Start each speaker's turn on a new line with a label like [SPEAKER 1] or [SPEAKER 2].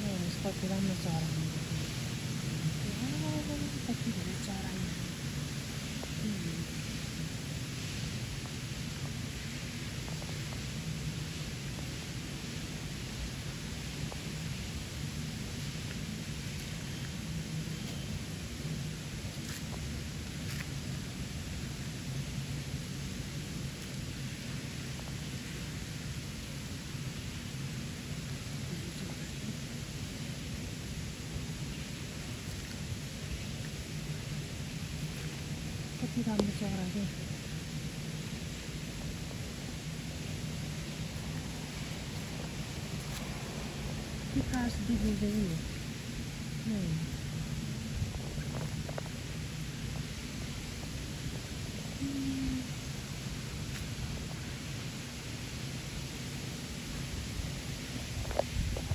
[SPEAKER 1] 네, 커피를 한번 썰었는데. 커피를 썰었는데. 커피가 한번 썰어야지. Because this is the